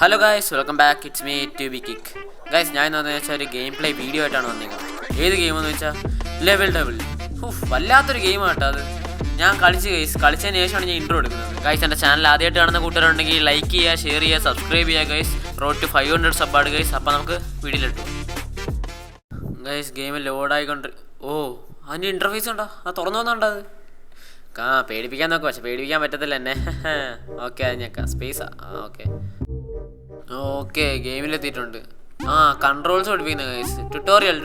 Hello guys, welcome back. It's me to be kick. Guys, ഞാൻ എന്താണെന്ന് വെച്ചാൽ ഒരു ഗെയിം പ്ലേ വീഡിയോ ആയിട്ടാണ് വന്നിരിക്കുന്നത്. ഏത് ഗെയിമെന്ന് വെച്ചാൽ ലെവൽ ഡബിൾ. വല്ലാത്തൊരു ഗെയിം കേട്ടോ അത്. ഞാൻ കളിച്ചതിന് ശേഷമാണ് ഞാൻ ഇൻട്രോ എടുക്കുന്നത്. ഗൈസ്, എൻ്റെ ചാനൽ ആദ്യമായിട്ട് കാണുന്ന കൂട്ടുകാരുണ്ടെങ്കിൽ ലൈക്ക് ചെയ്യുക, ഷെയർ ചെയ്യുക, സബ്സ്ക്രൈബ് ചെയ്യുക. ഗൈസ്, റോഡ് ടു 500 സബ്ബാണ് ഗൈസ്. അപ്പോൾ നമുക്ക് വീഡിയോയിലിട്ടു. ഗൈസ്, ഗെയിം ലോഡായിക്കൊണ്ട് അതിൻ്റെ ഇൻ്റർഫേസ് ഉണ്ടോ? തുറന്നു വന്നുണ്ടോ അത്? പേടിപ്പിക്കാൻ നോക്കുക, പക്ഷെ പേടിപ്പിക്കാൻ പറ്റത്തില്ല എന്നെ. ഓക്കെ, അത് ഞെക്കാം. സ്പേസാ. ഓക്കെ ഗെയിമിലെത്തിയിട്ടുണ്ട്. കൺട്രോൾസ് പഠിപ്പിക്കുന്ന ഗൈസ്. ട്യൂട്ടോറിയൽ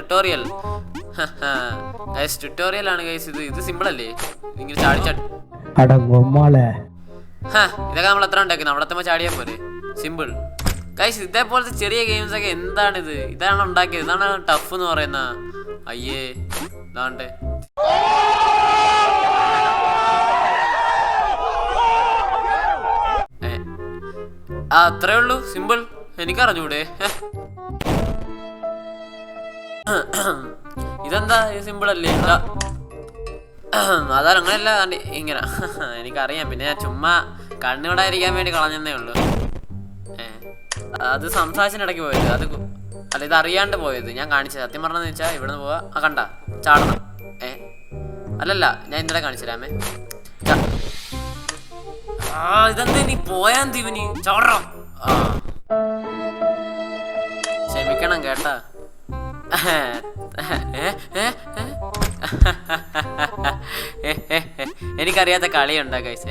ഗൈസ്, ട്യൂട്ടോറിയൽ ആണ് ഗൈസ്. ഇത് സിമ്പിൾ അല്ലേ? ഇങ്ങനെ ഇതൊക്കെ നമ്മൾ എത്ര ഉണ്ടാക്കി? നമ്മളെത്തുമ്പോൾ ചാടിയാൽ പോലെ. Simple guys. ഇതേപോലത്തെ ചെറിയ ഗെയിംസ് ഒക്കെ എന്താണിത്? ഇതാണ് ഉണ്ടാക്കിയത്? ഇതാണ് ടഫ് എന്ന് പറയുന്ന? അയ്യേ, ഇതാണ്ട് അത്രേ ഉള്ളൂ. സിമ്പിൾ. എനിക്കറിഞ്ഞൂടെ? ഇതെന്താ സിമ്പിൾ അല്ലേ? അതാണ് അങ്ങനെയല്ല, ഇങ്ങനെ. എനിക്കറിയാം. പിന്നെ ഞാൻ ചുമ്മാ കണ്ണുകൂടായിരിക്കാൻ വേണ്ടി കളഞ്ഞതേ ഉള്ളൂ. അത് സംസാരിച്ചിടയ്ക്ക് പോയത്. അല്ല, ഇത് അറിയാണ്ട് പോയത്. ഞാൻ കാണിച്ചത് സത്യം പറഞ്ഞതെന്ന് വെച്ചാൽ ഇവിടുന്ന് പോവാ. കണ്ട ചാടണം. അല്ലല്ല, ഞാൻ ഇന്നലെ കാണിച്ചു തരാമേ. ഇതെന്താ നീ പോയാൻ തീവനി ചാടണം. ക്ഷമിക്കണം കേട്ടാ. എനിക്കറിയാത്ത കളിയുണ്ടാ ഗൈസ്.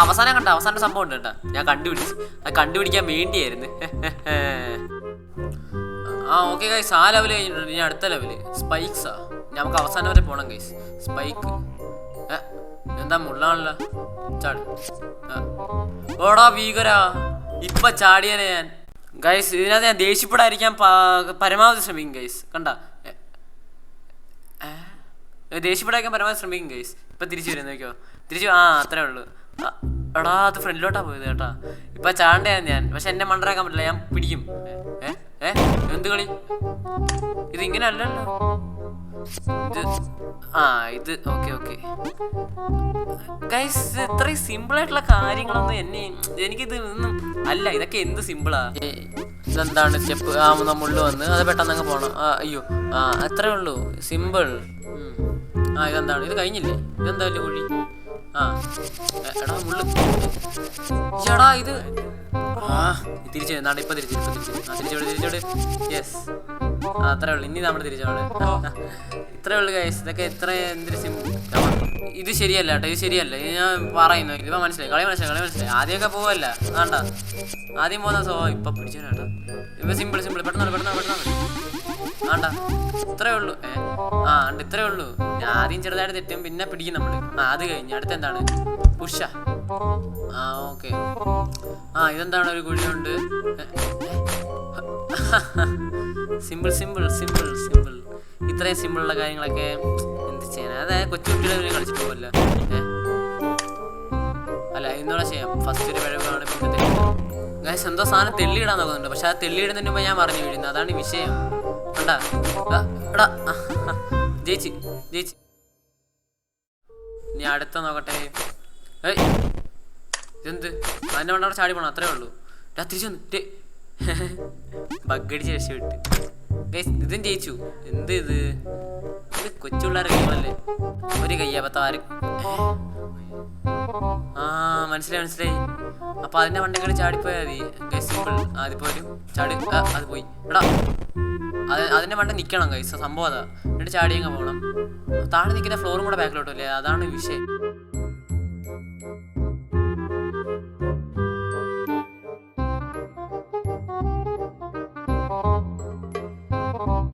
അവസാനം കണ്ട അവസാന സംഭവം ഉണ്ട് കേട്ടാ. ഞാൻ കണ്ടുപിടിക്കാൻ വേണ്ടിയായിരുന്നു. ഓക്കെ ഗൈസ്, ആ ലെവല് കഴിഞ്ഞിട്ടുണ്ട്. ഇനി അടുത്ത ലെവല് സ്പൈക്സാ. നമുക്ക് അവസാനം വരെ പോണം ഗൈസ്. സ്പൈക്ക് എന്താ മുള്ളാണല്ലോ? ചാട്. ഓടാ ഭീകരാ, ഇപ്പൊ ചാടിയനെ ഞാൻ. ഗൈസ്, ഇതിനകത്ത് ഞാൻ ദേഷ്യപ്പെടാതിരിക്കാൻ പരമാവധി ശ്രമിക്കും ഗൈസ്. കണ്ട ദേഷ്യപ്പെടാതിരിക്കാൻ പരമാവധി ശ്രമിക്കും ഗൈസ്. ഇപ്പൊ തിരിച്ചു വരും നോക്കിയോ. അത്രേ ഉള്ളൂ. എടാ, അത് ഫ്രണ്ടിലോട്ടാ പോയത് കേട്ടാ. ഇപ്പൊ ചാണ്ടയാണ് ഞാൻ. പക്ഷെ എന്നെ മണ്ടരാക്കാൻ പറ്റില്ല. ഞാൻ പിടിക്കും. എന്ത് കളി ഇത്? ഇങ്ങനെ അല്ലല്ലോ ഇത്. ഓക്കെ ഗൈസ്, ഇത്രയും സിമ്പിൾ ആയിട്ടുള്ള കാര്യങ്ങളൊന്നും എനിക്കിത് ഒന്നും അല്ല. ഇതൊക്കെ എന്ത് സിമ്പിളാ. ഇതെന്താണ് സ്റ്റെപ്പ്? മുള്ളു വന്ന് അത് പെട്ടെന്ന് അങ്ങ് പോണം. അയ്യോ, അത്രേ ഉള്ളൂ. സിമ്പിൾ. ഇതെന്താണ്? ഇത് കഴിഞ്ഞില്ലേ? ഇതെന്താ വലിയ കുഴി? എടാ മുള്ളു. ചേടാ ഇത് തിരിച്ചു എന്നാണ്. ഇപ്പൊ തിരിച്ചോട്. യെസ്, അത്രേ ഉള്ളു. ഇനി നമ്മൾ തിരിച്ചോട്. ഇത്രേ ഉള്ളു ഗൈസ്. ഇതൊക്കെ എന്തൊരു സിമ്പിൾ. ഇത് ശരിയല്ല കേട്ടോ. ഇത് ശരിയല്ല. ഇത് ഞാൻ പറയുന്നു. ഇതിപ്പോ കളി മനസ്സിലായി. ആദ്യമൊക്കെ പോവല്ല. വേണ്ട, ആദ്യം പോകുന്ന ഇപ്പൊ പിടിച്ചു കേട്ടോ. ഇപ്പൊ സിമ്പിൾ. പെട്ടെന്ന് വേണ്ട. ഇത്രേ ഉള്ളൂ. ഇത്രേ ഉള്ളൂ. ഞാൻ ആദ്യം ചെറുതായിട്ട് തെറ്റും, പിന്നെ പിടിക്കും നമ്മള്. അത് കഴിഞ്ഞ് അടുത്ത എന്താണ്? പുഷ. ഓക്കെ. ഇതെന്താണ്? ഒരു കുഴിയുണ്ട്. സിമ്പിൾ. ഇത്രയും സിമ്പിളുള്ള കാര്യങ്ങളൊക്കെ എന്ത് ചെയ്യാനാ? അതായത് കൊച്ചുകുട്ടികളെ കളിച്ചിട്ട് പോവല്ലോ. അല്ല, ഇന്നോടെ ചെയ്യാം. ഫസ്റ്റ് ഒരു പിഴവാണ്. പിന്നെ ഗൈസ്, എന്തോ സാധനം തെള്ളിയിടാൻ നോക്കുന്നുണ്ട്. പക്ഷെ ആ തെള്ളിയിടുന്നതിന് മുമ്പ് ഞാൻ പറഞ്ഞു വീഴുന്നത്. അതാണ് വിഷയം. കണ്ടാ? എടാ, ജയിച്ച്. ഇനി അടുത്ത നോക്കട്ടെ. ഇതെന്ത്? അതിൻ്റെ മണ്ടവിടെ ചാടി പോണം. അത്രേ ഉള്ളൂ. തിരിച്ചു വന്ന് ബഗ്ഗടിച്ച് രക്ഷപ്പെട്ട് ഗൈസ്. ഇതും ജയിച്ചു. എന്ത് ഇത് കൊച്ചുപിള്ളേരെ ഗെയിമല്ലേ? ഒരു കയ്യാപത്ത ആരും. മനസ്സിലായി. അപ്പൊ അതിന്റെ മണ്ടേക്കളി ചാടിപ്പോയാൽ മതി ഗൈസ്. സിമ്പിൾ. അതിപ്പോ വരും. ചാടി. അത് പോയി. എടാ, അതിന്റെ മണ്ട നിക്കണം ഗൈസ്. സംഭവം അതാ. എന്നിട്ട് ചാടിയങ്ങ് പോകണം. താഴെ നിൽക്കുന്ന ഫ്ലോറും കൂടെ ബാക്കിലോട്ടല്ലേ? അതാണ് വിഷയം.